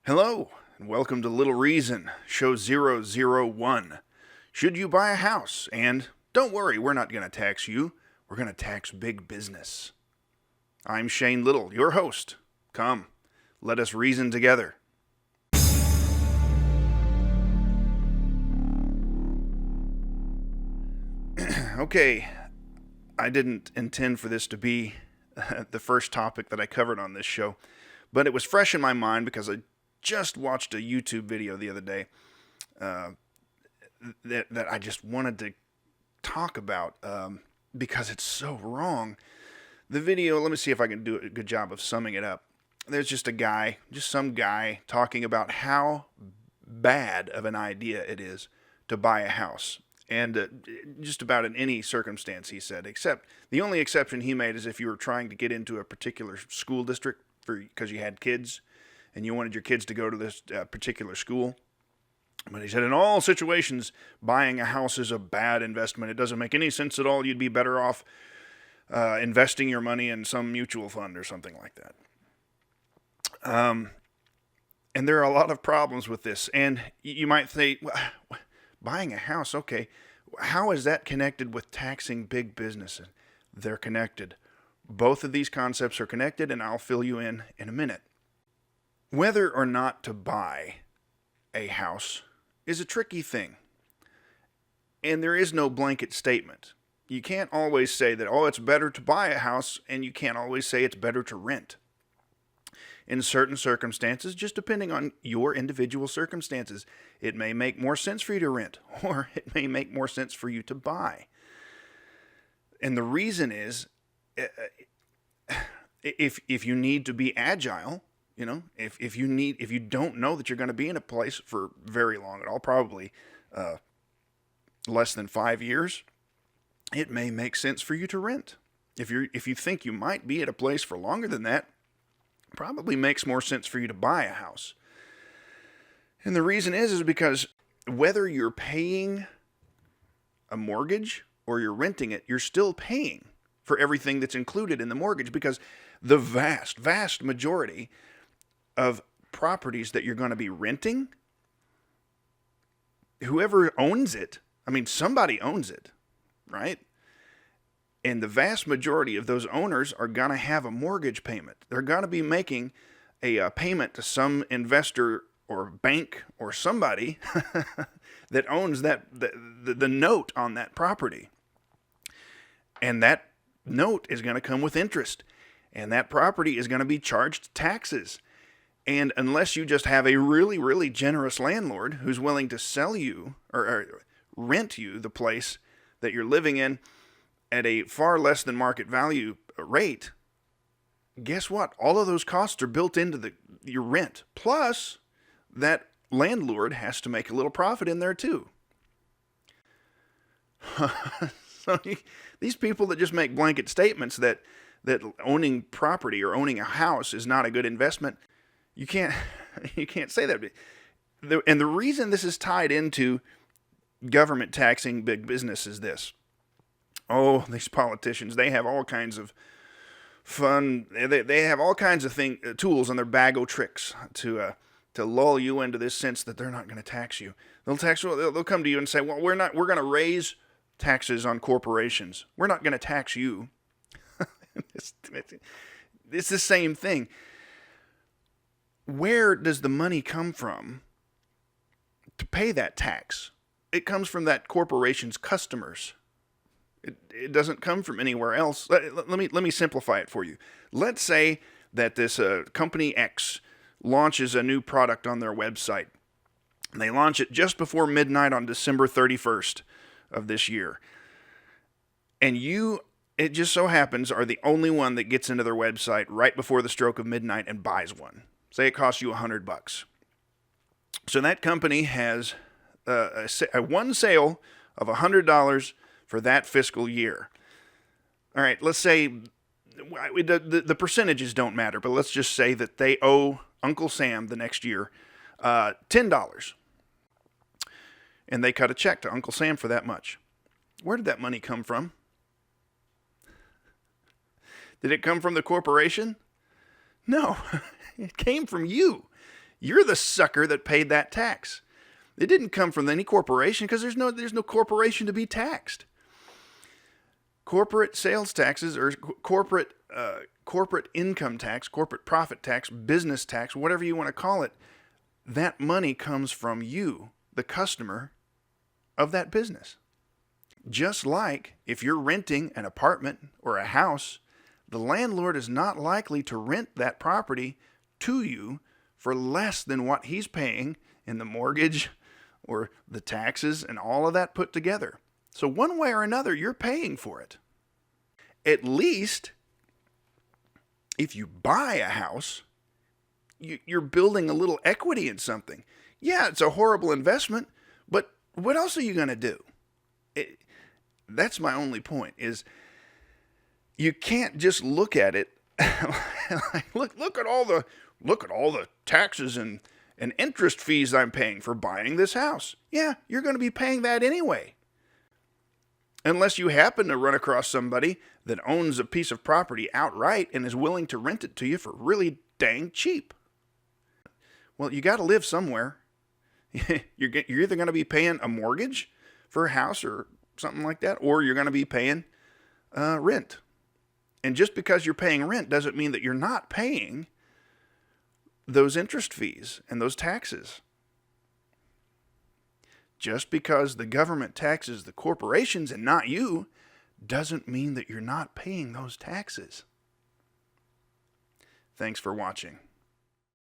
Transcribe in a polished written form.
Hello, and welcome to Little Reason, show 001. Should you buy a house? And don't worry, we're not going to tax you. We're going to tax big business. I'm Shane Little, your host. Come, let us reason together. Okay, I didn't intend for this to be the first topic that I covered on this show, but it was fresh in my mind because I just watched a YouTube video the other day that I just wanted to talk about because it's so wrong. The video, let me see if I can do a good job of summing it up. There's just some guy talking about how bad of an idea it is to buy a house. And just about in any circumstance, he said, except the only exception he made is if you were trying to get into a particular school district because you had kids and you wanted your kids to go to this particular school. But he said in all situations, buying a house is a bad investment. It doesn't make any sense at all. You'd be better off investing your money in some mutual fund or something like that. And there are a lot of problems with this. And you might say, well, buying a house, okay, how is that connected with taxing big businesses? They're connected. Both of these concepts are connected, and I'll fill you in a minute. Whether or not to buy a house is a tricky thing. And there is no blanket statement. You can't always say that, it's better to buy a house, and you can't always say it's better to rent. In certain circumstances, just depending on your individual circumstances, it may make more sense for you to rent, or it may make more sense for you to buy. And the reason is, if you need to be agile, if you don't know that you're going to be in a place for very long at all, probably less than 5 years, it may make sense for you to rent. If you think you might be at a place for longer than that, probably makes more sense for you to buy a house. And the reason is because whether you're paying a mortgage or you're renting it, you're still paying for everything that's included in the mortgage, because the vast, vast majority of properties that you're going to be renting, whoever owns it, somebody owns it, right? And the vast majority of those owners are going to have a mortgage payment. They're going to be making a payment to some investor or bank or somebody that owns the note on that property. And that note is going to come with interest. And that property is going to be charged taxes. And unless you just have a really, really generous landlord who's willing to sell you or rent you the place that you're living in at a far less than market value rate, guess what? All of those costs are built into your rent. Plus, that landlord has to make a little profit in there too. So these people that just make blanket statements that owning property or owning a house is not a good investment, you can't say that. And the reason this is tied into government taxing big business is this. These politicians, they have all kinds of fun, they have all kinds of tools on their bag of tricks to lull you into this sense that they're not going to tax you. They'll come to you and say, well, we're going to raise taxes on corporations. We're not going to tax you. It's the same thing. Where does the money come from to pay that tax? It comes from that corporation's customers. It doesn't come from anywhere else. Let me simplify it for you. Let's say that this company X launches a new product on their website. And they launch it just before midnight on December 31st of this year. And it just so happens, are the only one that gets into their website right before the stroke of midnight and buys one. Say it costs you $100. So that company has one sale of $100 for that fiscal year. All right, let's say the percentages don't matter, but let's just say that they owe Uncle Sam the next year $10. And they cut a check to Uncle Sam for that much. Where did that money come from? Did it come from the corporation? No, it came from you. You're the sucker that paid that tax. It didn't come from any corporation because there's no corporation to be taxed. Corporate sales taxes or corporate income tax, corporate profit tax, business tax, whatever you want to call it, that money comes from you, the customer of that business. Just like if you're renting an apartment or a house, the landlord is not likely to rent that property to you for less than what he's paying in the mortgage or the taxes and all of that put together. So one way or another, you're paying for it. At least if you buy a house, you're building a little equity in something. Yeah, it's a horrible investment, but what else are you going to do? That's my only point, is you can't just look at it like, look at all the taxes and interest fees I'm paying for buying this house. Yeah, you're going to be paying that anyway. Unless you happen to run across somebody that owns a piece of property outright and is willing to rent it to you for really dang cheap. Well, you got to live somewhere. You're either going to be paying a mortgage for a house or something like that, or you're going to be paying rent. And just because you're paying rent doesn't mean that you're not paying those interest fees and those taxes. Just because the government taxes the corporations and not you doesn't mean that you're not paying those taxes. Thanks for watching.